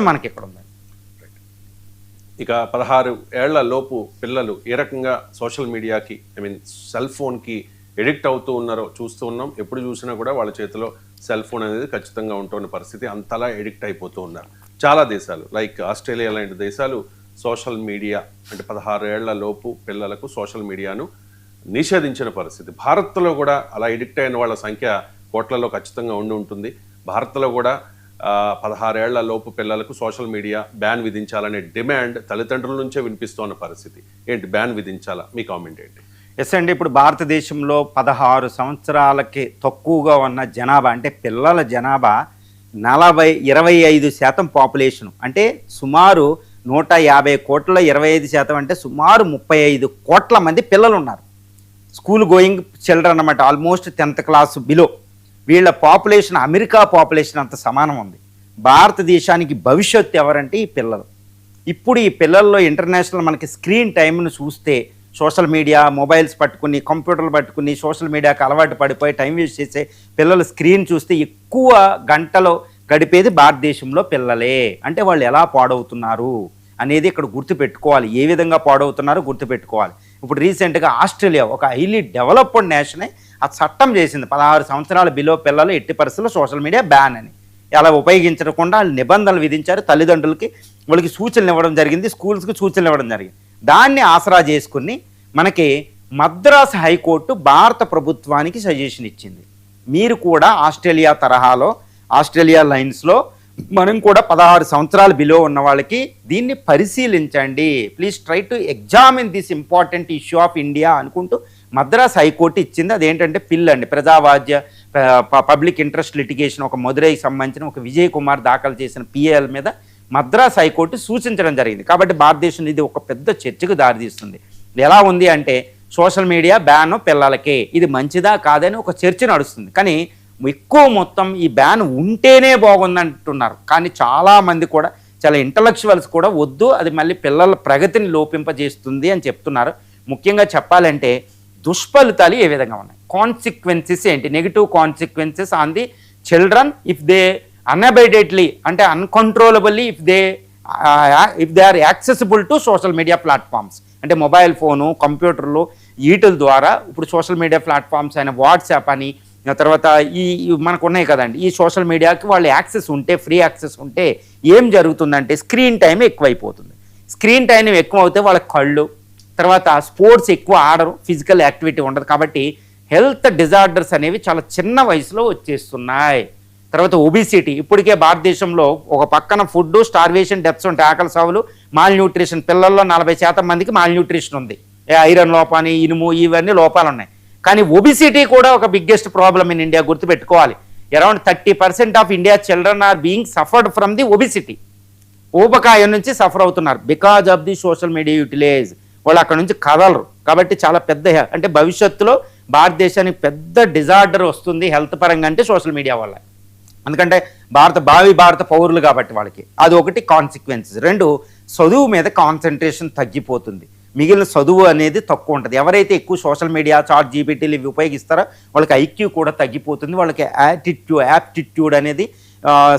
మనకి ఇక్కడ ఉంది. ఇక 16 ఏళ్ల లోపు పిల్లలు ఏ రకంగా సోషల్ మీడియాకి సెల్ ఫోన్కి ఎడిక్ట్ అవుతూ ఉన్నారో చూస్తూ ఉన్నాం. ఎప్పుడు చూసినా కూడా వాళ్ళ చేతిలో సెల్ ఫోన్ అనేది ఖచ్చితంగా ఉంటున్న పరిస్థితి. అంతలా ఎడిక్ట్ అయిపోతూ ఉన్నారు. చాలా దేశాలు లైక్ ఆస్ట్రేలియా లాంటి దేశాలు సోషల్ మీడియా అంటే 16 ఏళ్ల లోపు పిల్లలకు సోషల్ మీడియాను నిషేధించిన పరిస్థితి. భారత్లో కూడా అలా ఎడిక్ట్ అయిన వాళ్ళ సంఖ్య కోట్లలో ఖచ్చితంగా ఉంటుంది. భారత్లో కూడా 16 ఏళ్ల లోపు పిల్లలకు సోషల్ మీడియా బ్యాన్ విధించాలనే డిమాండ్ తల్లిదండ్రుల నుంచే వినిపిస్తున్న పరిస్థితి. ఏంటి బ్యాన్ విధించాలా? మీ కామెంట్ ఏంటి? ఎస్ అండి, ఇప్పుడు భారతదేశంలో 16 సంవత్సరాలకి తక్కువగా ఉన్న జనాభా అంటే పిల్లల జనాభా 25% పాపులేషన్, అంటే సుమారు 150 కోట్ల 25% అంటే సుమారు 35 కోట్ల మంది పిల్లలు ఉన్నారు. స్కూల్ గోయింగ్ చిల్డ్రన్ అన్నమాట, ఆల్మోస్ట్ 10th క్లాస్ బిలో. వీళ్ళ పాపులేషన్ అమెరికా పాపులేషన్ అంత సమానం ఉంది. భారతదేశానికి భవిష్యత్తు ఎవరంటే ఈ పిల్లలు. ఇప్పుడు ఈ పిల్లల్లో ఇంటర్నేషనల్ మనకి స్క్రీన్ టైంను చూస్తే సోషల్ మీడియా, మొబైల్స్ పట్టుకుని, కంప్యూటర్లు పట్టుకుని సోషల్ మీడియాకి అలవాటు పడిపోయి టైం వేస్ట్ చేసే పిల్లలు స్క్రీన్ చూస్తే ఎక్కువ గంటలు గడిపేది భారతదేశంలో పిల్లలే. అంటే వాళ్ళు ఎలా పాడవుతున్నారు అనేది ఇక్కడ గుర్తుపెట్టుకోవాలి. ఏ విధంగా పాడవుతున్నారో గుర్తుపెట్టుకోవాలి. ఇప్పుడు రీసెంట్గా ఆస్ట్రేలియా ఒక హైలీ డెవలప్డ్ నేషనే ఆ చట్టం చేసింది. 16 సంవత్సరాల బిలో పిల్లలు ఎట్టి పరిస్థితుల్లో సోషల్ మీడియా బ్యాన్ అని. అలా ఉపయోగించకుండా నిబంధనలు విధించారు. తల్లిదండ్రులకి వాళ్ళకి సూచనలు ఇవ్వడం జరిగింది, స్కూల్స్కి సూచనలు ఇవ్వడం జరిగింది. దాన్ని ఆసరా చేసుకుని మనకి మద్రాస్ హైకోర్టు భారత ప్రభుత్వానికి సజెషన్ ఇచ్చింది. మీరు కూడా ఆస్ట్రేలియా తరహాలో, ఆస్ట్రేలియా లైన్స్లో మనం కూడా 16 సంవత్సరాలు బిలో ఉన్న వాళ్ళకి దీన్ని పరిశీలించండి, please try to examine this important issue of India అనుకుంటూ మద్రాస్ హైకోర్టు ఇచ్చింది. అదేంటంటే పిల్ అండి, ప్రజావాజ్య పబ్లిక్ ఇంట్రెస్ట్ లిటిగేషన్, ఒక మదురైకి సంబంధించిన ఒక విజయ్ కుమార్ దాఖలు చేసిన పిఏఎల్ మీద మద్రాస్ హైకోర్టు సూచించడం జరిగింది. కాబట్టి భారతదేశంలో ఇది ఒక పెద్ద చర్చకు దారితీస్తుంది. ఎలా ఉంది అంటే సోషల్ మీడియా బ్యాన్ పిల్లలకే, ఇది మంచిదా కాదని ఒక చర్చ నడుస్తుంది. కానీ ఎక్కువ మొత్తం ఈ బ్యాన్ ఉంటేనే బాగుందంటున్నారు. కానీ చాలామంది కూడా, చాలా ఇంటలెక్చువల్స్ కూడా వద్దు, అది మళ్ళీ పిల్లల ప్రగతిని లోపింపజేస్తుంది అని చెప్తున్నారు. ముఖ్యంగా చెప్పాలంటే దుష్ఫలితాలు ఏ విధంగా ఉన్నాయి, కాన్సిక్వెన్సెస్ ఏంటి, negative consequences on the children if they unabatedly అంటే uncontrollably if they are accessible to social media platforms. అంటే మొబైల్ ఫోను, కంప్యూటర్లు, వీటి ద్వారా ఇప్పుడు సోషల్ మీడియా ప్లాట్ఫామ్స్ అయిన వాట్సాప్ అని, తర్వాత ఈ మనకు ఉన్నాయి కదండి, ఈ సోషల్ మీడియాకి వాళ్ళు యాక్సెస్ ఉంటే, ఫ్రీ యాక్సెస్ ఉంటే ఏం జరుగుతుందంటే స్క్రీన్ టైం ఎక్కువైపోతుంది. స్క్రీన్ టైం ఎక్కువ అవుతే వాళ్ళ కళ్ళు, తర్వాత స్పోర్ట్స్ ఎక్కువ ఆడరు, ఫిజికల్ యాక్టివిటీ ఉండదు. కాబట్టి హెల్త్ డిజార్డర్స్ అనేవి చాలా చిన్న వయసులో వచ్చేస్తున్నాయి. తర్వాత ఒబిసిటీ, ఇప్పటికే భారతదేశంలో ఒక పక్కన ఫుడ్ స్టార్వేషన్ డెత్స్ ఉంటాయి, ఆకలి సావులు, మాల్ న్యూట్రిషన్, పిల్లల్లో 40% మందికి మాల్ న్యూట్రిషన్ ఉంది, ఐరన్ లోపాన్ని, ఇనుము, ఇవన్నీ లోపాలు ఉన్నాయి. కానీ ఒబిసిటీ కూడా ఒక బిగ్గెస్ట్ ప్రాబ్లమ్ ఇన్ ఇండియా, గుర్తుపెట్టుకోవాలి. Around 30% of India children are being suffered from the obesity. ఊబకాయం నుంచి సఫర్ అవుతున్నారు because of the social media utilize. వాళ్ళు అక్కడ నుంచి కదలరు. కాబట్టి చాలా పెద్ద, అంటే భవిష్యత్తులో భారతదేశానికి పెద్ద డిజార్డర్ వస్తుంది హెల్త్ పరంగా అంటే సోషల్ మీడియా వల్ల. ఎందుకంటే భారత పౌరులు కాబట్టి వాళ్ళకి అది ఒకటి కాన్సిక్వెన్సెస్. 2, చదువు మీద కాన్సన్ట్రేషన్ తగ్గిపోతుంది, మిగిలిన చదువు అనేది తక్కువ ఉంటుంది. ఎవరైతే ఎక్కువ సోషల్ మీడియా, చాట్ జీపీటీలు ఇవి ఉపయోగిస్తారో వాళ్ళకి ఐక్యూ కూడా తగ్గిపోతుంది, వాళ్ళకి యాప్టిట్యూడ్ అనేది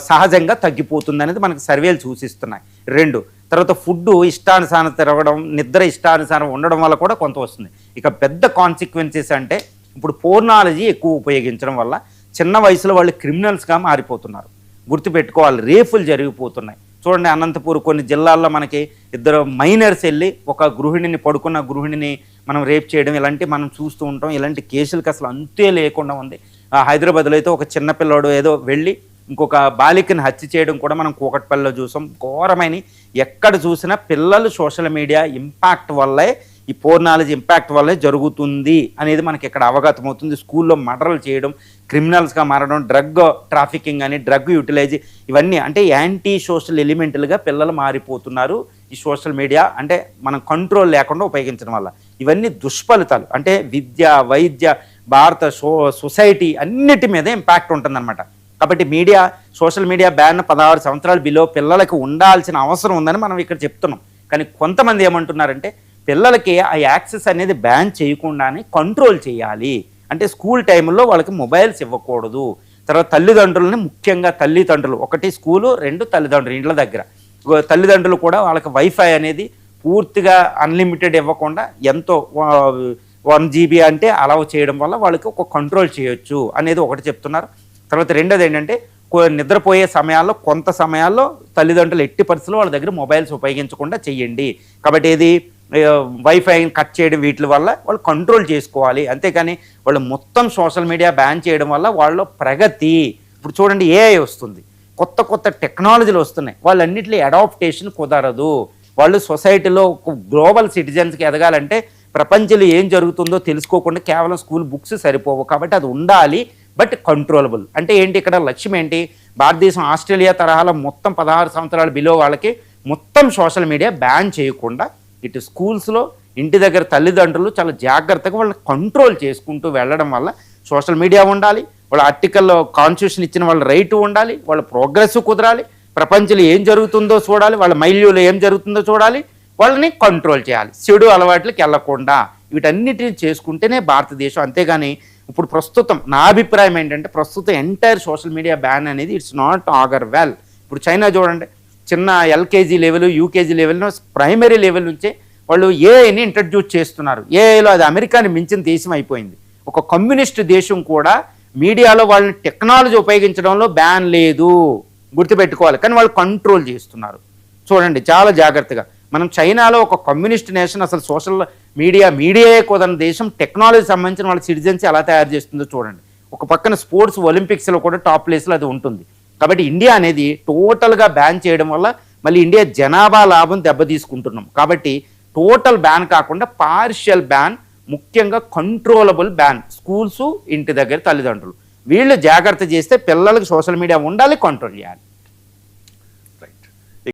సహజంగా తగ్గిపోతుంది అనేది మనకు సర్వేలు సూచిస్తున్నాయి. 2, తర్వాత ఫుడ్ ఇష్టానుసారం తిరగడం, నిద్ర ఇష్టానుసారం ఉండడం వల్ల కూడా కొంత వస్తుంది. ఇక పెద్ద కాన్సిక్వెన్సెస్ అంటే ఇప్పుడు పోర్నాలజీ ఎక్కువ ఉపయోగించడం వల్ల చిన్న వయసులో వాళ్ళు క్రిమినల్స్గా మారిపోతున్నారు. గుర్తుపెట్టుకోవాలి, రేపులు జరిగిపోతున్నాయి. చూడండి, అనంతపూర్ కొన్ని జిల్లాల్లో మనకి 2 మైనర్స్ వెళ్ళి ఒక గృహిణిని, పడుకున్న గృహిణిని మనం రేప్ చేయడం, ఇలాంటి మనం చూస్తూ ఉంటాం. ఇలాంటి కేసులకు అసలు అంతే లేకుండా ఉంది. హైదరాబాద్లో అయితే ఒక చిన్నపిల్లాడు ఏదో వెళ్ళి ఇంకొక బాలికని హత్య చేయడం కూడా మనం కూకట్పల్లిలో చూసాం. ఘోరమైన, ఎక్కడ చూసినా పిల్లలు సోషల్ మీడియా ఇంపాక్ట్ వల్లే, ఈ పోర్నాలజీ ఇంపాక్ట్ వల్లే జరుగుతుంది అనేది మనకి ఇక్కడ అవగతం అవుతుంది. స్కూల్లో మర్డర్లు చేయడం, క్రిమినల్స్గా మారడం, డ్రగ్ ట్రాఫికింగ్ అని, డ్రగ్ యూటిలైజ్, ఇవన్నీ అంటే యాంటీ సోషల్ ఎలిమెంట్లుగా పిల్లలు మారిపోతున్నారు ఈ సోషల్ మీడియా అంటే మనం కంట్రోల్ లేకుండా ఉపయోగించడం వల్ల. ఇవన్నీ దుష్ఫలితాలు. అంటే విద్య, వైద్య, భారత సొసైటీ అన్నిటి మీద ఇంపాక్ట్ ఉంటుందన్నమాట. కాబట్టి సోషల్ మీడియా బ్యాన్ 16 సంవత్సరాల బిలో పిల్లలకు ఉండాల్సిన అవసరం ఉందని మనం ఇక్కడ చెప్తున్నాం. కానీ కొంతమంది ఏమంటున్నారంటే పిల్లలకి ఆ యాక్సెస్ అనేది బ్యాన్ చేయకుండానే కంట్రోల్ చేయాలి, అంటే స్కూల్ టైంలో వాళ్ళకి మొబైల్స్ ఇవ్వకూడదు, తర్వాత తల్లిదండ్రులని, ముఖ్యంగా తల్లిదండ్రులు, ఒకటి స్కూలు, రెండు తల్లిదండ్రులు ఇండ్ల దగ్గర. తల్లిదండ్రులు కూడా వాళ్ళకి వైఫై అనేది పూర్తిగా అన్లిమిటెడ్ ఇవ్వకుండా ఎంతో 1 GB అంటే అలౌ చేయడం వల్ల వాళ్ళకి ఒక కంట్రోల్ చేయొచ్చు అనేది ఒకటి చెప్తున్నారు. తర్వాత రెండోది ఏంటంటే నిద్రపోయే సమయాల్లో కొంత సమయాల్లో తల్లిదండ్రులు ఎట్టి పరిస్థితుల్లో వాళ్ళ దగ్గర మొబైల్స్ ఉపయోగించకుండా చెయ్యండి. కాబట్టి ఏది వైఫై కట్ చేయడం వీటి వల్ల వాళ్ళు కంట్రోల్ చేసుకోవాలి. అంతేకాని వాళ్ళు మొత్తం సోషల్ మీడియా బ్యాన్ చేయడం వల్ల వాళ్ళ ప్రగతి, ఇప్పుడు చూడండి ఏఐ వస్తుంది, కొత్త కొత్త టెక్నాలజీలు వస్తున్నాయి, వాళ్ళన్నింటినీ అడాప్టేషన్ కుదరదు. వాళ్ళు సొసైటీలో గ్లోబల్ సిటిజన్స్కి ఎదగాలంటే ప్రపంచంలో ఏం జరుగుతుందో తెలుసుకోకుండా కేవలం స్కూల్ బుక్స్ సరిపోవు. కాబట్టి అది ఉండాలి, బట్ కంట్రోలబుల్. అంటే ఏంటి ఇక్కడ లక్ష్యం ఏంటి, భారతదేశం ఆస్ట్రేలియా తరహాలో మొత్తం 16 సంవత్సరాల బిలో వాళ్ళకి మొత్తం సోషల్ మీడియా బ్యాన్ చేయకుండా ఇటు స్కూల్స్లో ఇంటి దగ్గర తల్లిదండ్రులు చాలా జాగ్రత్తగా వాళ్ళని కంట్రోల్ చేసుకుంటూ వెళ్ళడం వల్ల సోషల్ మీడియా ఉండాలి, వాళ్ళ ఆర్టికల్లో కాన్స్టిట్యూషన్ ఇచ్చిన వాళ్ళ రైటు ఉండాలి, వాళ్ళ ప్రోగ్రెస్ కుదరాలి, ప్రపంచంలో ఏం జరుగుతుందో చూడాలి, వాళ్ళ మైల్యూలో ఏం జరుగుతుందో చూడాలి, వాళ్ళని కంట్రోల్ చేయాలి, చెడు అలవాట్లకి వెళ్లకుండా. వీటన్నిటిని చేసుకుంటేనే భారతదేశం. అంతేగాని ఇప్పుడు ప్రస్తుతం నా అభిప్రాయం ఏంటంటే ప్రస్తుతం ఎంటైర్ సోషల్ మీడియా బ్యాన్ అనేది ఇట్స్ నాట్ ఆగర్ వెల్. ఇప్పుడు చైనా చూడండి, చిన్న LKG level, UKG level, primary level నుంచే వాళ్ళు ఏఐని ఇంట్రడ్యూస్ చేస్తున్నారు. ఏఐలో అది అమెరికాని మించిన దేశం అయిపోయింది. ఒక కమ్యూనిస్ట్ దేశం కూడా మీడియాలో వాళ్ళని టెక్నాలజీ ఉపయోగించడంలో బ్యాన్ లేదు, గుర్తుపెట్టుకోవాలి. కానీ వాళ్ళు కంట్రోల్ చేస్తున్నారు. చూడండి చాలా జాగ్రత్తగా. మనం చైనాలో ఒక కమ్యూనిస్ట్ నేషన్, అసలు సోషల్ మీడియాయే కుదరని దేశం టెక్నాలజీ సంబంధించిన వాళ్ళ సిటిజన్స్ ఎలా తయారు చేస్తుందో చూడండి. ఒక పక్కన స్పోర్ట్స్ ఒలింపిక్స్లో కూడా టాప్ ప్లేస్లో అది ఉంటుంది. కాబట్టి ఇండియా అనేది టోటల్గా బ్యాన్ చేయడం వల్ల మళ్ళీ ఇండియా జనాభా లాభం దెబ్బతీసుకుంటున్నాం. కాబట్టి టోటల్ బ్యాన్ కాకుండా పార్షియల్ బ్యాన్, ముఖ్యంగా కంట్రోలబుల్ బ్యాన్. స్కూల్స్, ఇంటి దగ్గర తల్లిదండ్రులు వీళ్ళు జాగ్రత్త చేస్తే పిల్లలకు సోషల్ మీడియా ఉండాలి, కంట్రోల్ చేయాలి.